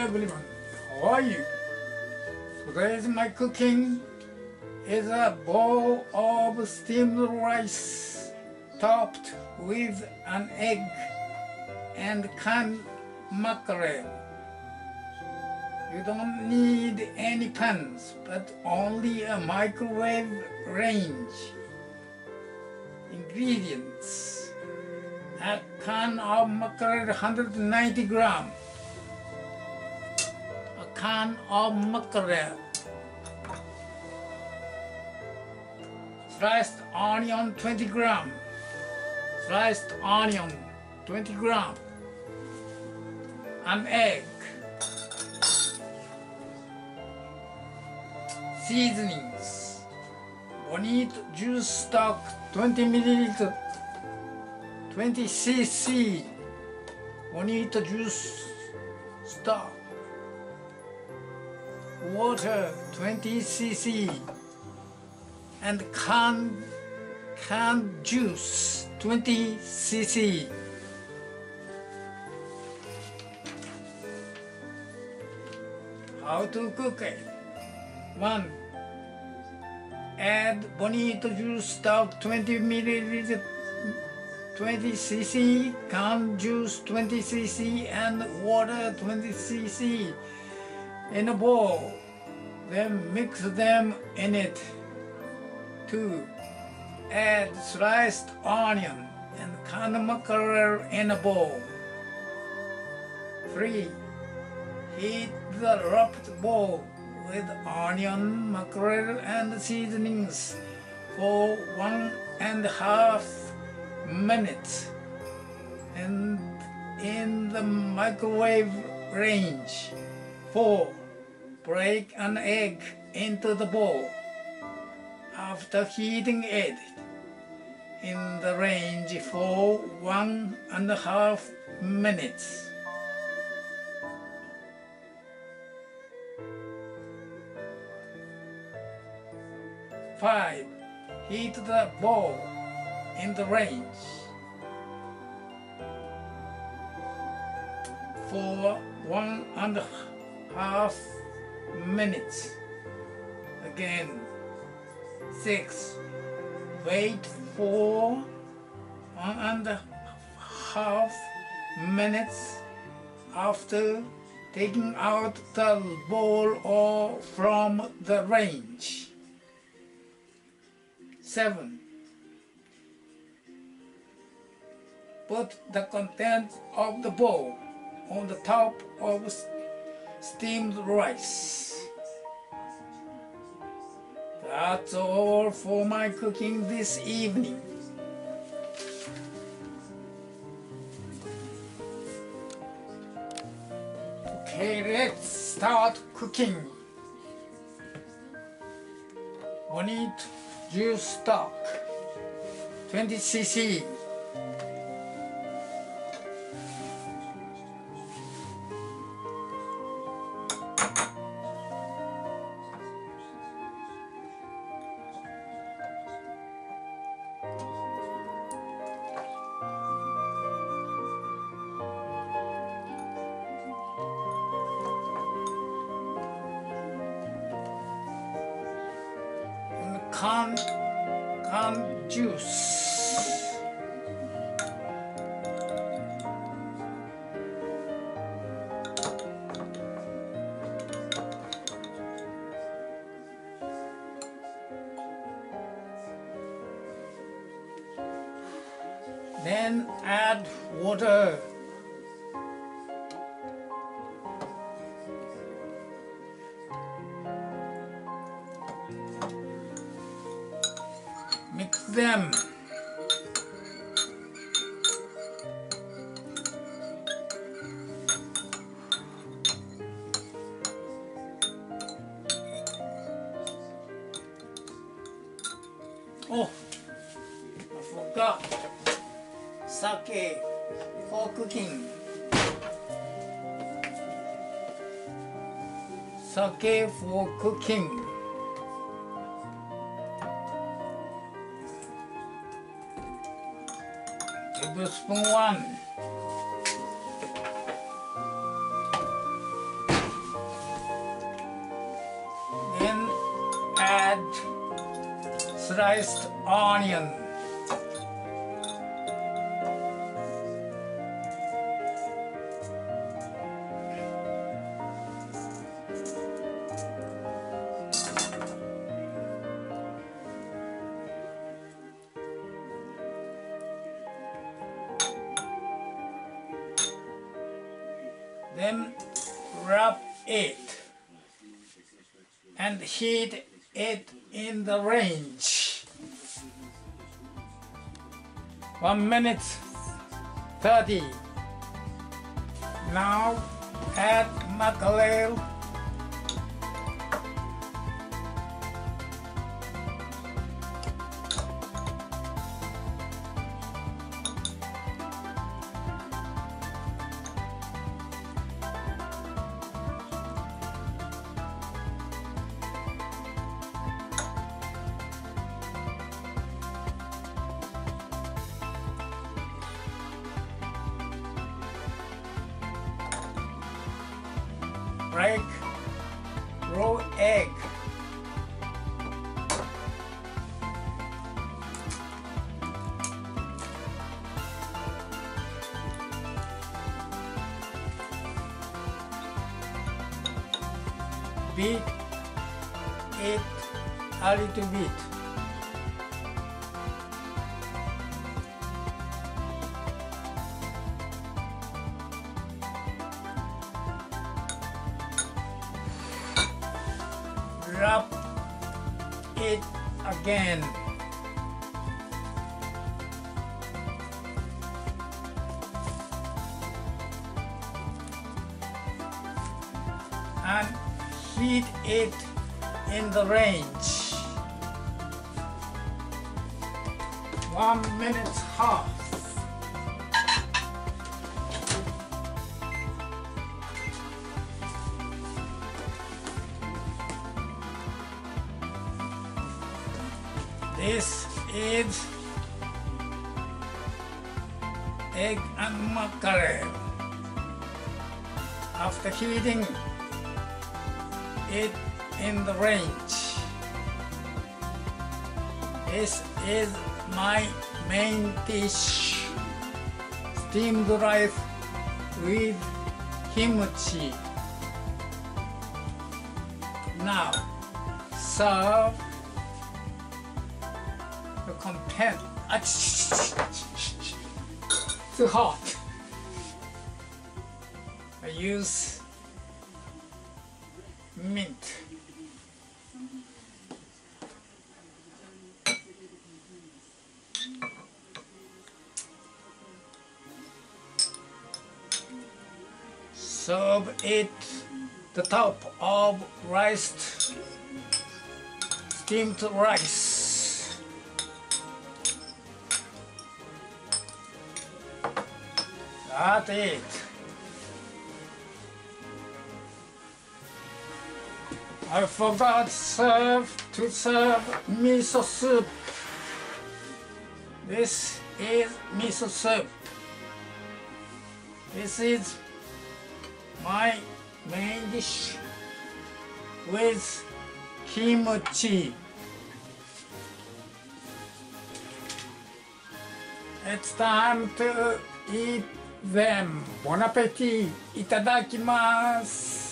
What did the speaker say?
everyone, how are you? Today's my cooking is a bowl of steamed rice topped with an egg and canned mackerel. You don't need any pans, but only a microwave range. Ingredients: a can of mackerel 190 gram, a can of mackerel, sliced onion 20 gram, sliced onion 20 gram, an egg, seasonings, Bonito juice stock 20 milliliter, 20 cc, Bonito juice stock, water 20 cc, and canned juice 20 cc. How to cook it? 1. Add Bonito juice stock 20 milliliter, 20 cc, canned juice 20 cc, and water 20 cc in a bowl. Then mix them in it. 2. Add sliced onion and canned mackerel in a bowl. 3. Heat the wrapped bowl with onion, mackerel, and seasonings for 1.5 minutes and in the microwave range. 4. Break an egg into the bowl. After heating it in the range for 1.5 minutes. 5. Heat the bowl in the range for 1.5 minutes. Again. 6. Wait for 1.5 minutes after taking out the bowl or from the range. 7. Put the contents of the bowl on the top of steamed rice. That's all for my cooking this evening. Okay, let's start cooking. Bonito juice stock 20 cc. Canned juice. Then add water. Mix them. Oh, I forgot sake for cooking. Sake for cooking. Tablespoon 1. add sliced onion. Then wrap it and heat it in the range. 1 minute 30. Now add mackerel. Break raw egg. Beat it a little bit. Wrap it again. And heat it in the range. 1 minute half. This is egg and mackerel. After heating it in the range, this is my main dish, steamed rice with kimchi. Now serve the content. Too hot. I use mint. Serve it the top of rice, steamed rice. That's it. I forgot to serve miso soup. This is miso soup. This is my main dish with kimchi. It's time to eat them. Bon appetit. Itadakimasu.